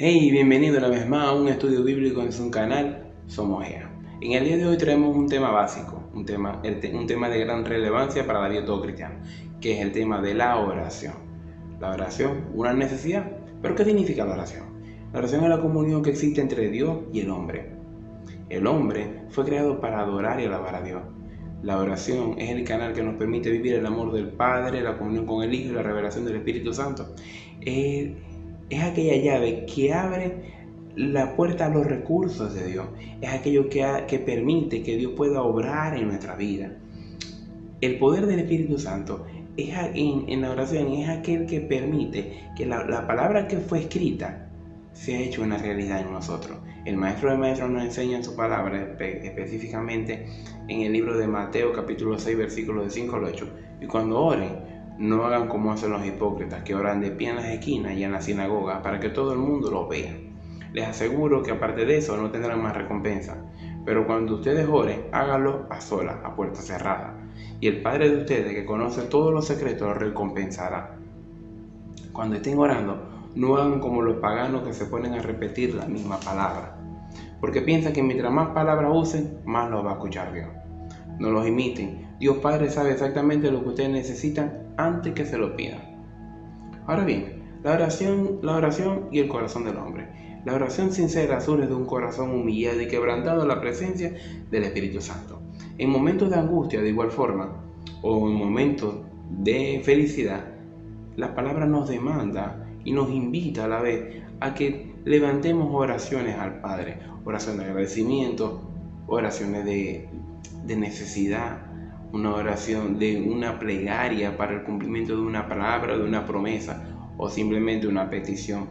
Hey, bienvenido una vez más a un estudio bíblico en su canal Somos EA. En el día de hoy traemos un tema básico, un tema de gran relevancia para la vida de todo cristiano, que es el tema de la oración. La oración, una necesidad, pero ¿qué significa la oración? La oración es la comunión que existe entre Dios y el hombre. El hombre fue creado para adorar y alabar a Dios. La oración es el canal que nos permite vivir el amor del Padre, la comunión con el Hijo y la revelación del Espíritu Santo. Es aquella llave que abre la puerta a los recursos de Dios. Es aquello que permite que Dios pueda obrar en nuestra vida. El poder del Espíritu Santo en la oración es aquel que permite que la palabra que fue escrita sea hecho una realidad en nosotros. El Maestro de Maestros nos enseña en su palabra, específicamente en el libro de Mateo capítulo 6 versículos de 5 al 8. Y cuando oren, no hagan como hacen los hipócritas, que oran de pie en las esquinas y en la sinagoga para que todo el mundo los vea. Les aseguro que aparte de eso no tendrán más recompensa. Pero cuando ustedes oren, háganlo a solas, a puerta cerrada. Y el Padre de ustedes, que conoce todos los secretos, los recompensará. Cuando estén orando, no hagan como los paganos que se ponen a repetir la misma palabra, porque piensan que mientras más palabras usen, más los va a escuchar Dios. No los imiten. Dios Padre sabe exactamente lo que ustedes necesitan antes que se lo pidan. Ahora bien, la oración y el corazón del hombre. La oración sincera surge de un corazón humillado y quebrantado en la presencia del Espíritu Santo. En momentos de angustia, de igual forma, o en momentos de felicidad, la palabra nos demanda y nos invita a la vez a que levantemos oraciones al Padre, oraciones de agradecimiento, oraciones de necesidad, una oración de una plegaria para el cumplimiento de una palabra, de una promesa o simplemente una petición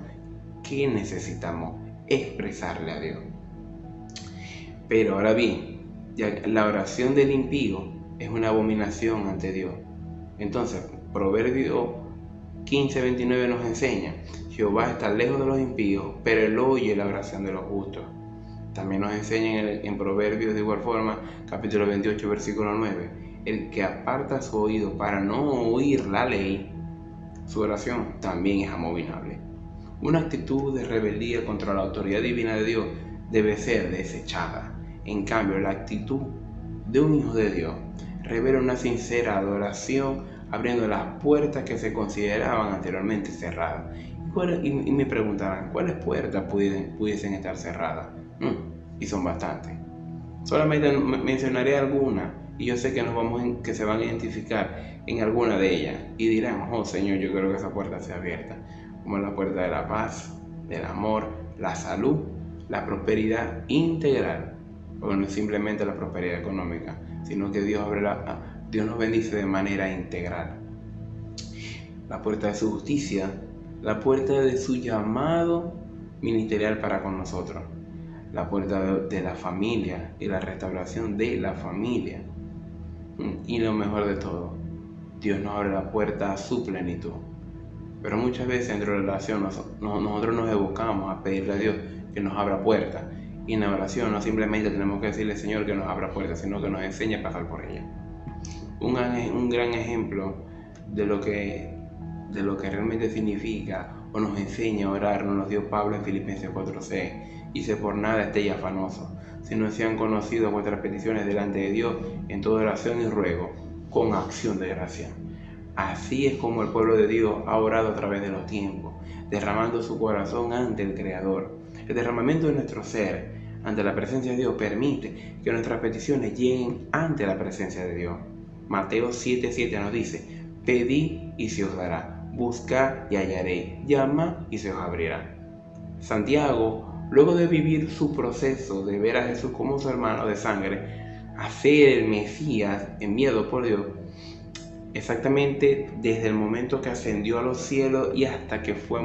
que necesitamos expresarle a Dios. Pero ahora bien, la oración del impío es una abominación ante Dios. Entonces, Proverbios 15:29 nos enseña: Jehová está lejos de los impíos, pero él oye la oración de los justos. También nos enseña en Proverbios de igual forma, capítulo 28, versículo 9, el que aparta su oído para no oír la ley, su oración también es abominable. Una actitud de rebeldía contra la autoridad divina de Dios debe ser desechada. En cambio, la actitud de un hijo de Dios revela una sincera adoración, abriendo las puertas que se consideraban anteriormente cerradas. Y me preguntarán, ¿cuáles puertas pudiesen estar cerradas? Y son bastantes. Solamente mencionaré algunas, y yo sé que se van a identificar en alguna de ellas, y dirán: oh Señor, yo creo que esa puerta sea abierta, como la puerta de la paz, del amor, la salud, la prosperidad integral, o no simplemente la prosperidad económica, sino que Dios nos bendice de manera integral. La puerta de su justicia, la puerta de su llamado ministerial para con nosotros, la puerta de la familia y la restauración de la familia. Y lo mejor de todo, Dios nos abre la puerta a su plenitud. Pero muchas veces dentro de la oración nosotros nos evocamos a pedirle a Dios que nos abra puertas. Y en la oración no simplemente tenemos que decirle: Señor, que nos abra puertas, sino que nos enseñe a pasar por ella. Un gran ejemplo de lo que realmente significa o nos enseña a orar nos lo dio Pablo en Filipenses 4:6. Dice: por nada estéis afanosos, sino sean conocidas vuestras peticiones delante de Dios en toda oración y ruego, con acción de gracia. Así es como el pueblo de Dios ha orado a través de los tiempos, derramando su corazón ante el Creador. El derramamiento de nuestro ser ante la presencia de Dios permite que nuestras peticiones lleguen ante la presencia de Dios. Mateo 7:7 nos dice: pedid y se os dará, buscad y hallaréis, llamad y se os abrirá. Santiago, luego de vivir su proceso de ver a Jesús como su hermano de sangre, a ser el Mesías enviado por Dios, exactamente desde el momento que ascendió a los cielos y hasta que fue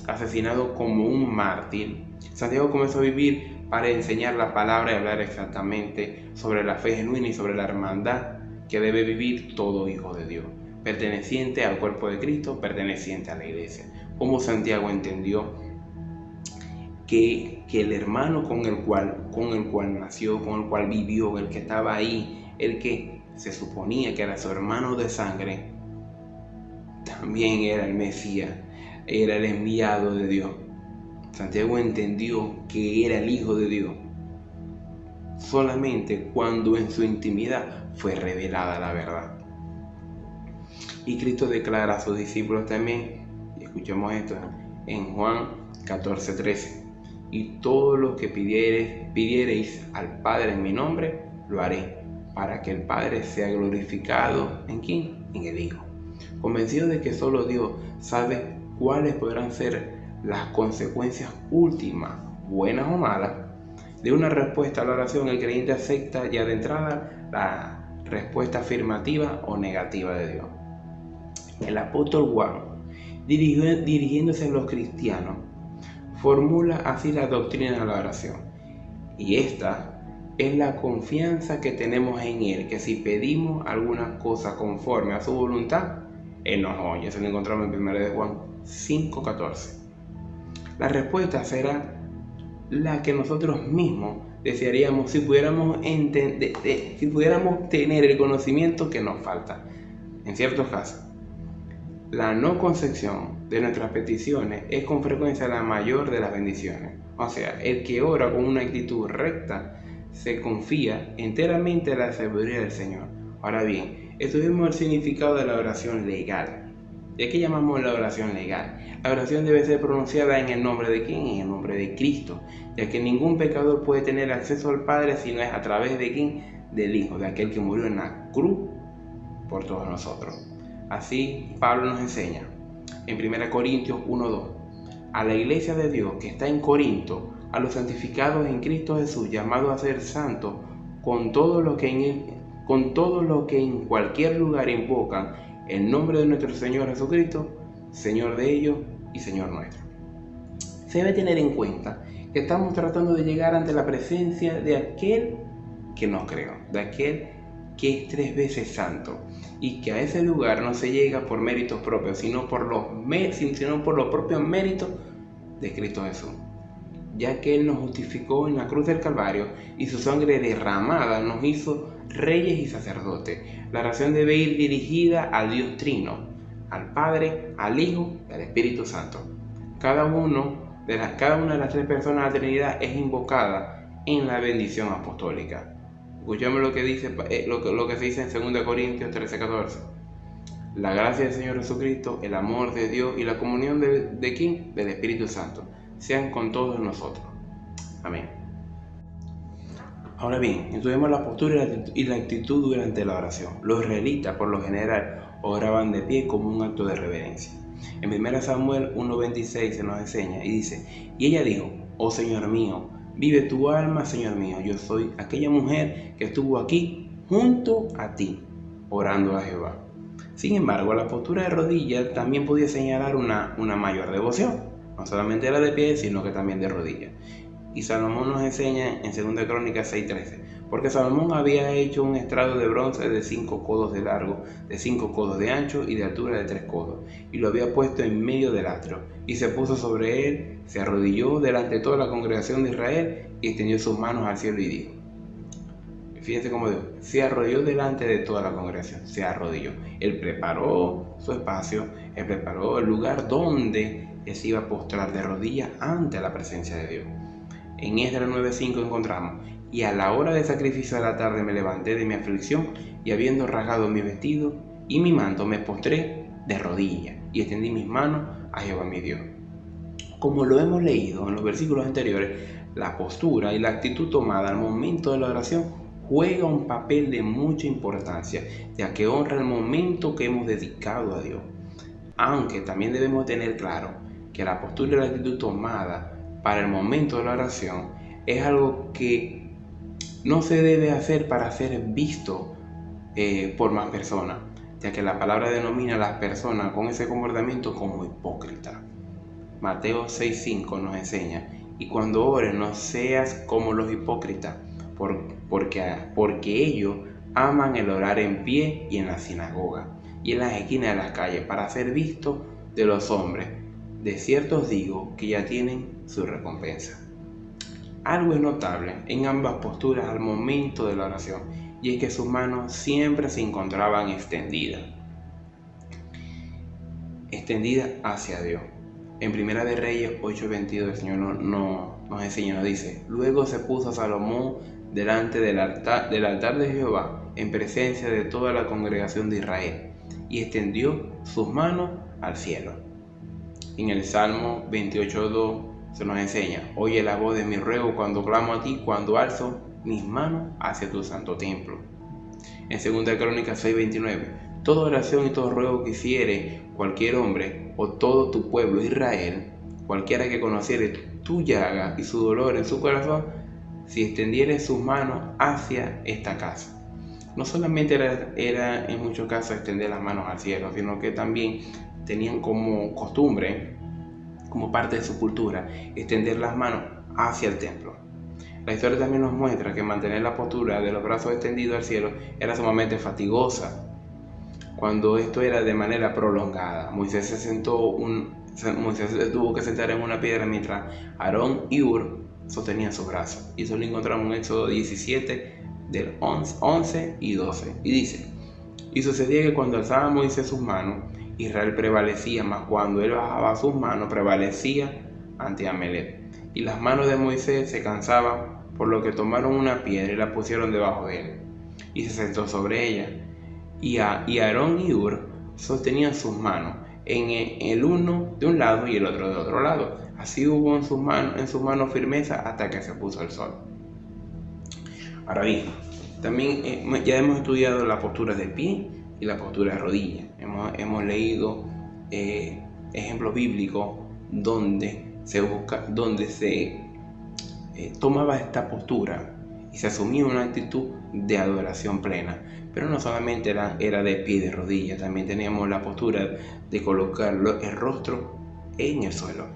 asesinado como un mártir, Santiago comenzó a vivir para enseñar la palabra y hablar exactamente sobre la fe genuina y sobre la hermandad que debe vivir todo hijo de Dios, perteneciente al cuerpo de Cristo, perteneciente a la iglesia. Como Santiago entendió que el hermano con el cual nació, con el cual vivió, el que estaba ahí, el que se suponía que era su hermano de sangre, también era el Mesías, era el enviado de Dios. Santiago entendió que era el Hijo de Dios solamente cuando en su intimidad fue revelada la verdad. Y Cristo declara a sus discípulos también, y escuchemos esto, en Juan 14:13: y todo lo que pidiereis al Padre en mi nombre, lo haré, para que el Padre sea glorificado ¿en quién? En el Hijo. Convencido de que solo Dios sabe cuáles podrán ser las consecuencias últimas, buenas o malas, de una respuesta a la oración, el creyente acepta ya de entrada la respuesta afirmativa o negativa de Dios. El apóstol Juan, dirigiéndose a los cristianos, formula así la doctrina de la oración. Y esta es la confianza que tenemos en Él, que si pedimos alguna cosa conforme a su voluntad, Él nos oye. Eso lo encontramos en 1 Juan 5:14. La respuesta será la que nosotros mismos desearíamos si pudiéramos tener el conocimiento que nos falta. En ciertos casos, la no concepción de nuestras peticiones es con frecuencia la mayor de las bendiciones. O sea, el que ora con una actitud recta se confía enteramente en la sabiduría del Señor. Ahora bien, estudiemos el significado de la oración legal. ¿De qué llamamos la oración legal? La oración debe ser pronunciada en el nombre de ¿quién? En el nombre de Cristo, ya que ningún pecador puede tener acceso al Padre si no es a través de ¿quién? Del Hijo, de aquel que murió en la cruz por todos nosotros. Así Pablo nos enseña en 1 Corintios 1:2: a la iglesia de Dios que está en Corinto, a los santificados en Cristo Jesús, llamados a ser santos, con todo lo que en cualquier lugar invocan el nombre de nuestro Señor Jesucristo, Señor de ellos y Señor nuestro. Se debe tener en cuenta que estamos tratando de llegar ante la presencia de aquel que nos creó, de aquel que es 3 veces santo, y que a ese lugar no se llega por méritos propios, sino por los propios méritos de Cristo Jesús, ya que Él nos justificó en la cruz del Calvario y su sangre derramada nos hizo reyes y sacerdotes. La oración debe ir dirigida al Dios Trino, al Padre, al Hijo y al Espíritu Santo. Cada una de las 3 personas de la Trinidad es invocada en la bendición apostólica. Escuchemos lo que se dice en 2 Corintios 13:14. La gracia del Señor Jesucristo, el amor de Dios y la comunión de ¿quién? Del Espíritu Santo sean con todos nosotros. Amén. Ahora bien, estudiemos la postura y la actitud durante la oración. Los israelitas, por lo general, oraban de pie como un acto de reverencia. En 1 Samuel 1:26 se nos enseña y dice: y ella dijo: oh Señor mío, vive tu alma, Señor mío, yo soy aquella mujer que estuvo aquí junto a ti, orando a Jehová. Sin embargo, la postura de rodillas también podía señalar una mayor devoción, no solamente la de pie, sino que también de rodillas. Y Salomón nos enseña en 2 Crónicas 6:13, porque Salomón había hecho un estrado de bronce de 5 codos de largo, de 5 codos de ancho y de altura de 3 codos, y lo había puesto en medio del atrio, y se puso sobre él, se arrodilló delante de toda la congregación de Israel, y extendió sus manos al cielo y dijo. Fíjense cómo Dios se arrodilló delante de toda la congregación, se arrodilló. Él preparó su espacio, Él preparó el lugar donde Él se iba a postrar de rodillas ante la presencia de Dios. En Esdras 9:5 encontramos: y a la hora de sacrificio de la tarde me levanté de mi aflicción, y habiendo rasgado mi vestido y mi manto, me postré de rodillas y extendí mis manos a Jehová mi Dios. Como lo hemos leído en los versículos anteriores, la postura y la actitud tomada al momento de la oración juega un papel de mucha importancia, ya que honra el momento que hemos dedicado a Dios. Aunque también debemos tener claro que la postura y la actitud tomada para el momento de la oración es algo que no se debe hacer para ser visto por más personas, ya que la palabra denomina a las personas con ese comportamiento como hipócritas. Mateo 6:5 nos enseña: y cuando ores no seas como los hipócritas, porque ellos aman el orar en pie y en la sinagoga y en las esquinas de las calles para ser vistos de los hombres. De cierto os digo que ya tienen su recompensa. Algo es notable en ambas posturas al momento de la oración, y es que sus manos siempre se encontraban extendidas hacia Dios. En Primera de Reyes 8:22 el Señor nos enseña, nos dice: luego se puso Salomón delante del altar de Jehová, en presencia de toda la congregación de Israel, y extendió sus manos al cielo. En el Salmo 28:2 se nos enseña: oye la voz de mi ruego cuando clamo a ti, cuando alzo mis manos hacia tu santo templo. En 2 Crónicas 6:29: toda oración y todo ruego que hiciere cualquier hombre o todo tu pueblo Israel, cualquiera que conociere tu llaga y su dolor en su corazón, si extendiere sus manos hacia esta casa. No solamente era en muchos casos extender las manos al cielo, sino que también tenían como costumbre, como parte de su cultura, extender las manos hacia el templo. La historia también nos muestra que mantener la postura de los brazos extendidos al cielo era sumamente fatigosa cuando esto era de manera prolongada. Moisés se tuvo que sentar en una piedra mientras Aarón y Hur sostenían sus brazos. Y eso lo encontramos en Éxodo 17 del 11 y 12. Y dice: y sucedía que cuando alzaba Moisés sus manos, Israel prevalecía, mas cuando él bajaba sus manos, prevalecía ante Amalec. Y las manos de Moisés se cansaban, por lo que tomaron una piedra y la pusieron debajo de él, y se sentó sobre ella. Y Aarón y Hur sostenían sus manos, el uno de un lado y el otro de otro lado. Así hubo en sus manos firmeza hasta que se puso el sol. Ahora bien, también ya hemos estudiado la postura de pie y la postura de rodilla. Hemos leído ejemplos bíblicos donde se tomaba esta postura y se asumía una actitud de adoración plena. Pero no solamente era de pie y de rodilla, también teníamos la postura de colocar el rostro en el suelo.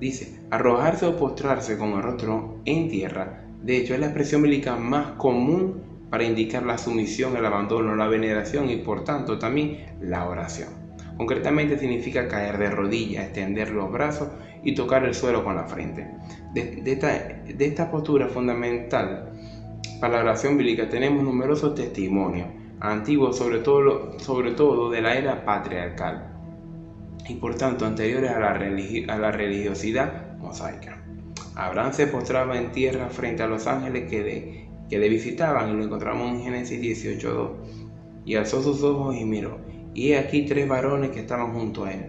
Dice: arrojarse o postrarse con el rostro en tierra, de hecho es la expresión bíblica más común para indicar la sumisión, el abandono, la veneración y por tanto también la oración. Concretamente significa caer de rodillas, extender los brazos y tocar el suelo con la frente. De esta postura fundamental para la oración bíblica tenemos numerosos testimonios antiguos, sobre todo de la era patriarcal, y por tanto anteriores a la religiosidad mosaica. Abraham se postraba en tierra frente a los ángeles que le visitaban, y lo encontramos en Génesis 18:2. Y alzó sus ojos y miró, y he aquí 3 varones que estaban junto a él.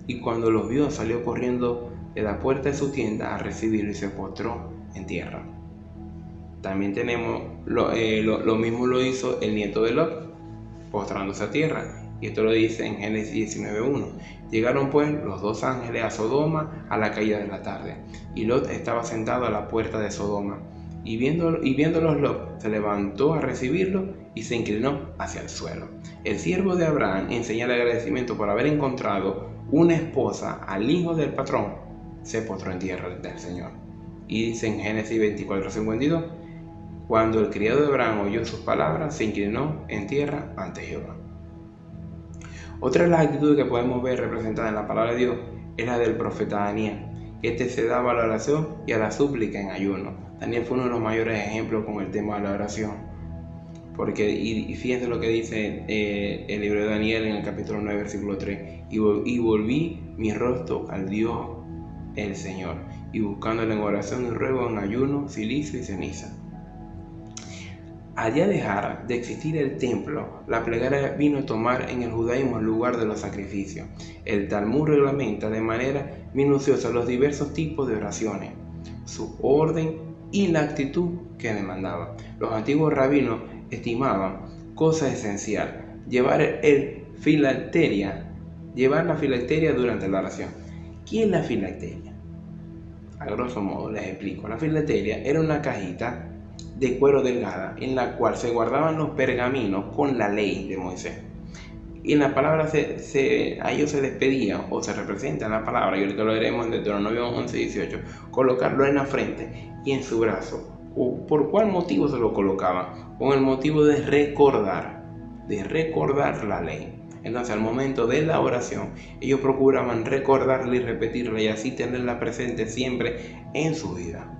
Y cuando los vio, salió corriendo de la puerta de su tienda a recibirlo y se postró en tierra. También tenemos lo mismo lo hizo el nieto de Lot, postrándose a tierra. Y esto lo dice en Génesis 19:1. Llegaron pues los 2 ángeles a Sodoma a la caída de la tarde, y Lot estaba sentado a la puerta de Sodoma. Y viéndolos Lot se levantó a recibirlo y se inclinó hacia el suelo. El siervo de Abraham, en señal de agradecimiento por haber encontrado una esposa al hijo del patrón, se postró en tierra del Señor. Y dice en Génesis 24:52: cuando el criado de Abraham oyó sus palabras, se inclinó en tierra ante Jehová. Otra de las actitudes que podemos ver representadas en la palabra de Dios es la del profeta Daniel, que se daba a la oración y a la súplica en ayuno. Daniel fue uno de los mayores ejemplos con el tema de la oración, y fíjense lo que dice el libro de Daniel en el capítulo 9, versículo 3: y volví mi rostro al Dios el Señor, y buscándole en oración y ruego, en ayuno, silicio y ceniza. Al ya dejar de existir el templo, la plegaria vino a tomar en el judaísmo el lugar de los sacrificios. El Talmud reglamenta de manera minuciosa los diversos tipos de oraciones, su orden y la actitud que demandaba. Los antiguos rabinos estimaban cosa esencial: llevar la filacteria durante la oración. ¿Qué es la filacteria? A grosso modo les explico. La filacteria era una cajita de cuero delgada en la cual se guardaban los pergaminos con la ley de Moisés. Y en la palabra a ellos se les pedía, o se representa en la palabra, y ahorita lo veremos en Deuteronomio 11:18, colocarlo en la frente y en su brazo. ¿Por cuál motivo se lo colocaban? Con el motivo de recordar la ley. Entonces, al momento de la oración, ellos procuraban recordarla y repetirla, y así tenerla presente siempre en su vida.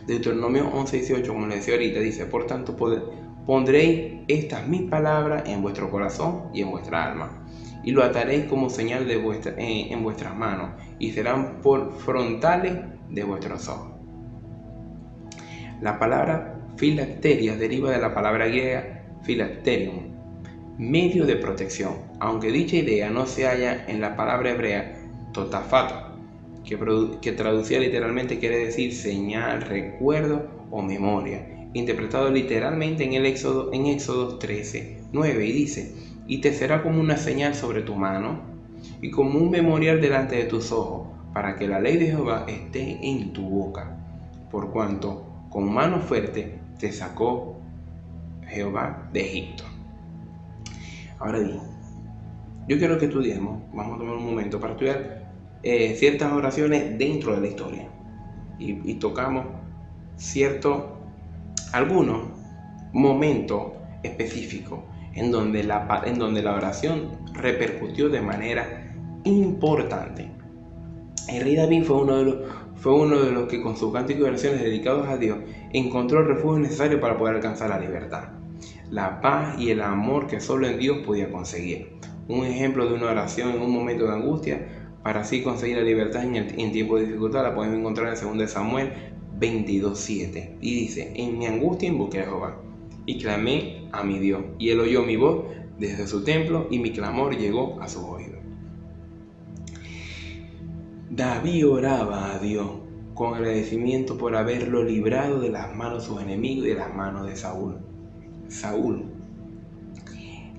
Deuteronomio 11:18, como les decía ahorita, dice: por tanto pondréis estas mis palabras en vuestro corazón y en vuestra alma, y lo ataréis como señal en vuestras manos, y serán por frontales de vuestros ojos. La palabra filacteria deriva de la palabra griega filacterium, medio de protección, aunque dicha idea no se halla en la palabra hebrea totafato, que traducida literalmente quiere decir señal, recuerdo o memoria, interpretado literalmente en Éxodo 13:9, y dice: y te será como una señal sobre tu mano y como un memorial delante de tus ojos, para que la ley de Jehová esté en tu boca, por cuanto con mano fuerte te sacó Jehová de Egipto. Ahora bien, yo quiero que estudiemos, vamos a tomar un momento para estudiar ciertas oraciones dentro de la historia, y tocamos algunos momentos específicos en donde la oración repercutió de manera importante. El rey David fue uno de los que, con sus cánticos y oraciones dedicados a Dios, encontró el refugio necesario para poder alcanzar la libertad, la paz y el amor que solo en Dios podía conseguir. Un ejemplo de una oración en un momento de angustia para así conseguir la libertad en tiempo de dificultad la podemos encontrar en 2 Samuel 22:7, y dice: en mi angustia invoqué a Jehová y clamé a mi Dios, y él oyó mi voz desde su templo, y mi clamor llegó a sus oídos. David oraba a Dios con agradecimiento por haberlo librado de las manos de sus enemigos y de las manos de Saúl.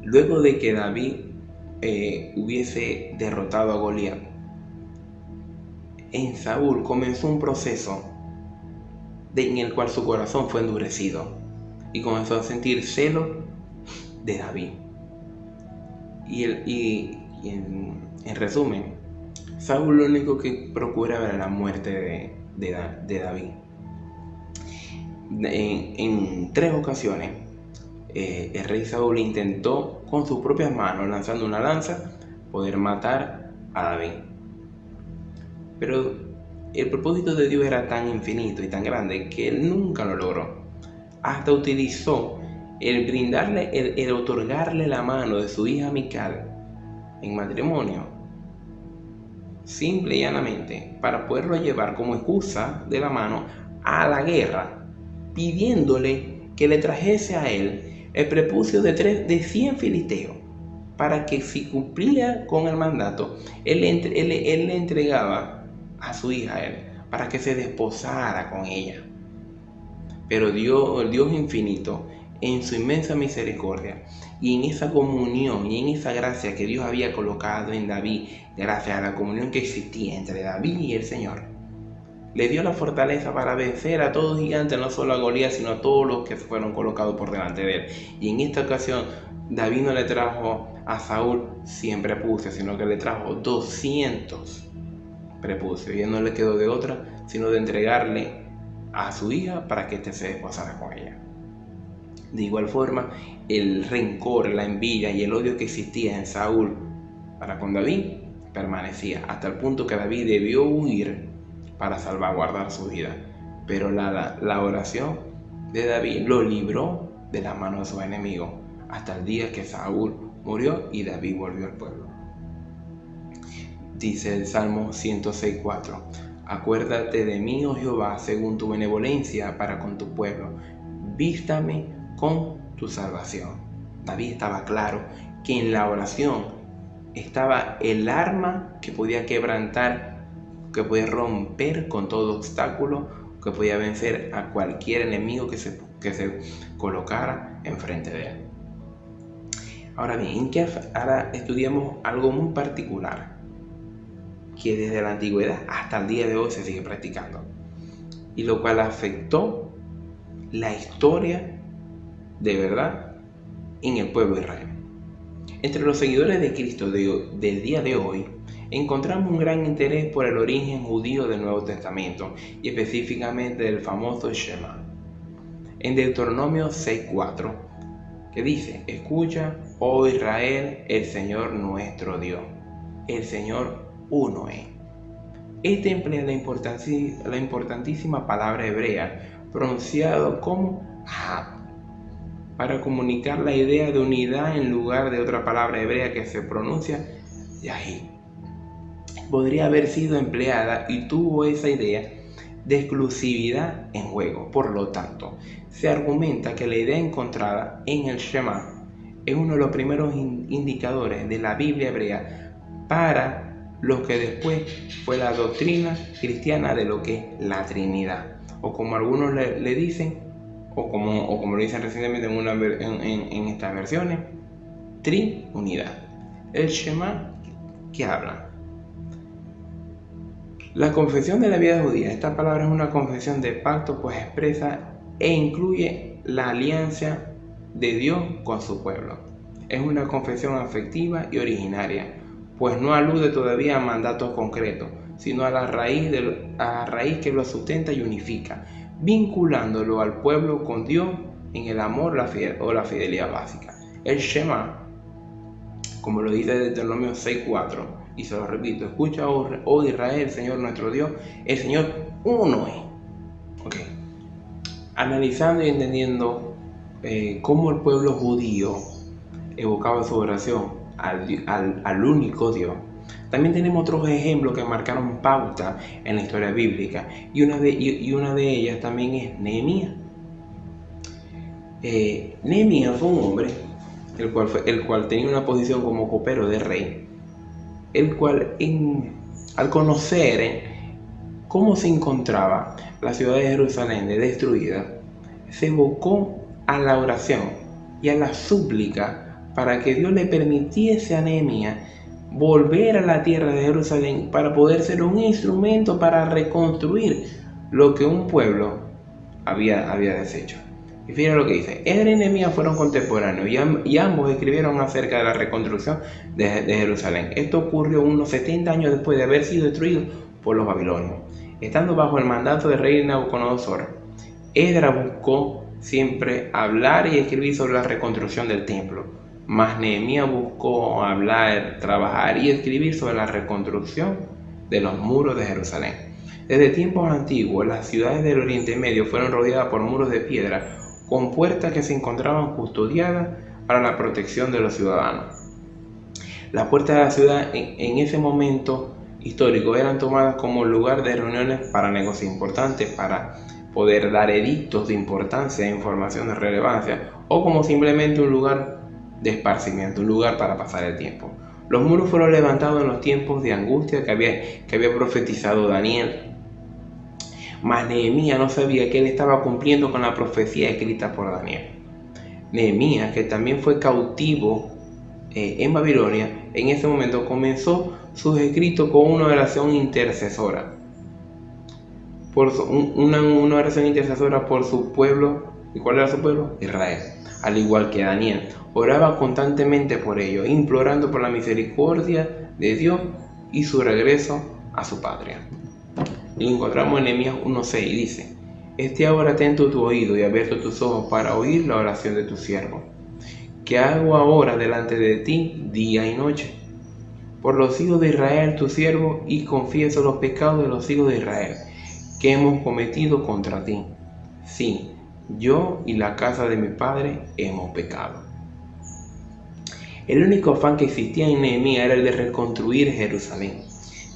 Luego de que David hubiese derrotado a Goliat, en Saúl comenzó un proceso en el cual su corazón fue endurecido y comenzó a sentir celos de David. En resumen, Saúl lo único que procuraba era la muerte de David. En 3 ocasiones, el rey Saúl intentó con sus propias manos, lanzando una lanza, poder matar a David. Pero el propósito de Dios era tan infinito y tan grande que él nunca lo logró. Hasta utilizó el otorgarle la mano de su hija Mical en matrimonio, simple y llanamente, para poderlo llevar como excusa de la mano a la guerra, pidiéndole que le trajese a él el prepucio de 100 filisteos, para que si cumplía con el mandato, él le entregaba a su hija a él, para que se desposara con ella. Pero Dios, el Dios infinito, en su inmensa misericordia y en esa comunión y en esa gracia que Dios había colocado en David, gracias a la comunión que existía entre David y el Señor, le dio la fortaleza para vencer a todo gigante, no solo a Goliat, sino a todos los que fueron colocados por delante de él. Y en esta ocasión, David no le trajo a Saúl 100 prepucios, sino que le trajo 200 prepucios. Y él no le quedó de otra, sino de entregarle a su hija para que éste se desposara con ella. De igual forma, el rencor, la envidia y el odio que existía en Saúl para con David permanecía, hasta el punto que David debió huir para salvaguardar su vida. Pero la oración de David lo libró de las manos de sus enemigos, hasta el día que Saúl murió y David volvió al pueblo. Dice el Salmo 106:4: acuérdate de mí, oh Jehová, según tu benevolencia para con tu pueblo, vístame con tu salvación. David estaba claro que en la oración estaba el arma que podía quebrantar, que podía romper con todo obstáculo, que podía vencer a cualquier enemigo que se colocara enfrente de él. Ahora bien, ahora estudiamos algo muy particular que desde la antigüedad hasta el día de hoy se sigue practicando, y lo cual afectó la historia de verdad en el pueblo de Israel. Entre los seguidores de Cristo del día de hoy encontramos un gran interés por el origen judío del Nuevo Testamento, y específicamente del famoso Shema. En Deuteronomio 6:4, que dice: escucha, oh Israel, el Señor nuestro Dios, el Señor uno es. Este emplea la importantísima palabra hebrea pronunciado como Ahad, para comunicar la idea de unidad en lugar de otra palabra hebrea que se pronuncia Yahí. Podría haber sido empleada y tuvo esa idea de exclusividad en juego. Por lo tanto, se argumenta que la idea encontrada en el Shema es uno de los primeros indicadores de la Biblia hebrea para lo que después fue la doctrina cristiana de lo que es la Trinidad, o como algunos le dicen, o como lo dicen recientemente en estas versiones, Trinidad. El Shema que habla. La confesión de la vida judía. Esta palabra es una confesión de pacto, pues expresa e incluye la alianza de Dios con su pueblo. Es una confesión afectiva y originaria, pues no alude todavía a mandatos concretos, sino a la raíz que lo sustenta y unifica, vinculándolo al pueblo con Dios en el amor o la fidelidad básica. El Shema, como lo dice Deuteronomio 6:4, y se lo repito: escucha, oh Israel, Señor nuestro Dios, el Señor uno es. Okay. Analizando y entendiendo cómo el pueblo judío evocaba su oración al único Dios, también tenemos otros ejemplos que marcaron pauta en la historia bíblica, y una de ellas también es Nehemías. Nehemías fue un hombre el cual tenía una posición como copero de rey, el cual al conocer cómo se encontraba la ciudad de Jerusalén destruida, se evocó a la oración y a la súplica para que Dios le permitiese a Nehemías volver a la tierra de Jerusalén para poder ser un instrumento para reconstruir lo que un pueblo había deshecho. Y fíjense lo que dice: Esdras y Nehemías fueron contemporáneos y ambos escribieron acerca de la reconstrucción de Jerusalén. Esto ocurrió unos 70 años después de haber sido destruido por los babilonios. Estando bajo el mandato del rey Nabucodonosor, Esdras buscó siempre hablar y escribir sobre la reconstrucción del templo, mas Nehemías buscó hablar, trabajar y escribir sobre la reconstrucción de los muros de Jerusalén. Desde tiempos antiguos, las ciudades del Oriente Medio fueron rodeadas por muros de piedra con puertas que se encontraban custodiadas para la protección de los ciudadanos. Las puertas de la ciudad en ese momento histórico eran tomadas como lugar de reuniones para negocios importantes, para poder dar edictos de importancia e información de relevancia, o como simplemente un lugar de esparcimiento, un lugar para pasar el tiempo. Los muros fueron levantados en los tiempos de angustia que había profetizado Daniel. Mas Nehemías no sabía que él estaba cumpliendo con la profecía escrita por Daniel. Nehemías, que también fue cautivo en Babilonia, en ese momento comenzó sus escritos con una oración intercesora. Una oración intercesora por su pueblo. ¿Y cuál era su pueblo? Israel. Al igual que Daniel, oraba constantemente por ellos, implorando por la misericordia de Dios y su regreso a su patria. Y lo encontramos en Nehemías 1:6, y dice: Esté ahora atento tu oído y abierto tus ojos para oír la oración de tu siervo, que hago ahora delante de ti día y noche, por los hijos de Israel tu siervo, y confieso los pecados de los hijos de Israel que hemos cometido contra ti. Sí, yo y la casa de mi padre hemos pecado. El único afán que existía en Nehemías era el de reconstruir Jerusalén,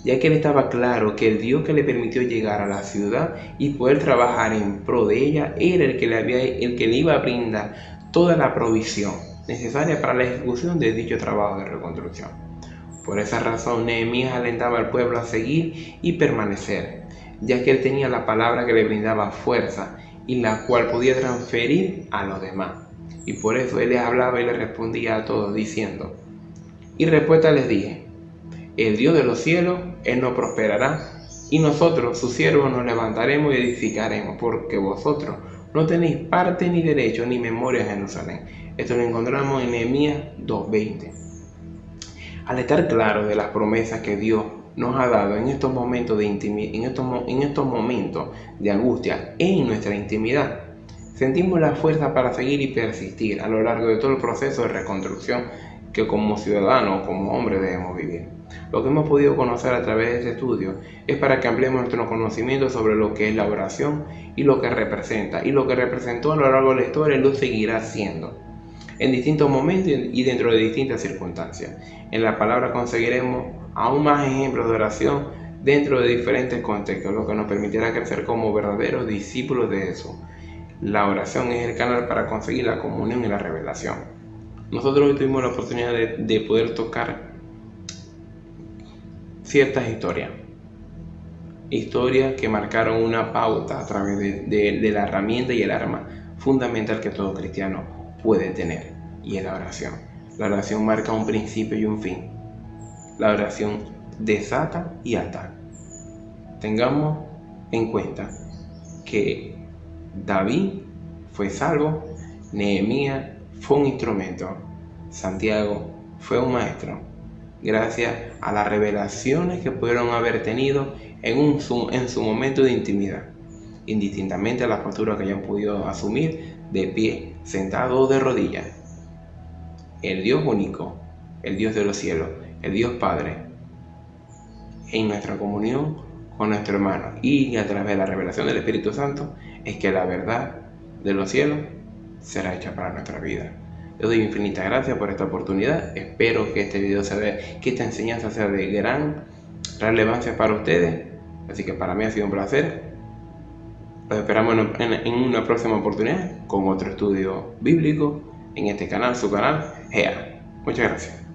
ya que él estaba claro que el Dios que le permitió llegar a la ciudad y poder trabajar en pro de ella era el que le iba a brindar toda la provisión necesaria para la ejecución de dicho trabajo de reconstrucción. Por esa razón, Nehemías alentaba al pueblo a seguir y permanecer, ya que él tenía la palabra que le brindaba fuerza y la cual podía transferir a los demás. Y por eso él les hablaba y les respondía a todos diciendo: y respuesta les dije: el Dios de los cielos, Él nos prosperará, y nosotros, sus siervos, nos levantaremos y edificaremos, porque vosotros no tenéis parte ni derecho ni memoria en Jerusalén. Esto lo encontramos en Nehemías 2:20. Al estar claro de las promesas que Dios nos ha dado en estos momentos de estos momentos de angustia en nuestra intimidad, sentimos la fuerza para seguir y persistir a lo largo de todo el proceso de reconstrucción que como ciudadanos, como hombres, debemos vivir. Lo que hemos podido conocer a través de este estudio es para que ampliemos nuestro conocimiento sobre lo que es la oración y lo que representa, y lo que representó a lo largo de la historia y lo seguirá siendo. en distintos momentos y dentro de distintas circunstancias. En la palabra conseguiremos aún más ejemplos de oración dentro de diferentes contextos, lo que nos permitirá crecer como verdaderos discípulos de Jesús. La oración es el canal para conseguir la comunión y la revelación. Nosotros hoy tuvimos la oportunidad de poder tocar ciertas historias que marcaron una pauta a través de la herramienta y el arma fundamental que todo cristiano puede tener, y es la oración. La oración marca un principio y un fin. La oración desata y ata. Tengamos en cuenta que David fue salvo, Nehemías fue un instrumento, Santiago fue un maestro, gracias a las revelaciones que pudieron haber tenido en su momento de intimidad, indistintamente a la postura que hayan podido asumir, de pie, sentado o de rodillas. El Dios único, el Dios de los cielos, el Dios Padre, en nuestra comunión con nuestro hermano y a través de la revelación del Espíritu Santo, es que la verdad de los cielos será hecha para nuestra vida. Les doy infinitas gracias por esta oportunidad. Espero que este video que esta enseñanza sea de gran relevancia para ustedes. Así que para mí ha sido un placer. Los esperamos en una próxima oportunidad con otro estudio bíblico en este canal, su canal GEA. Muchas gracias.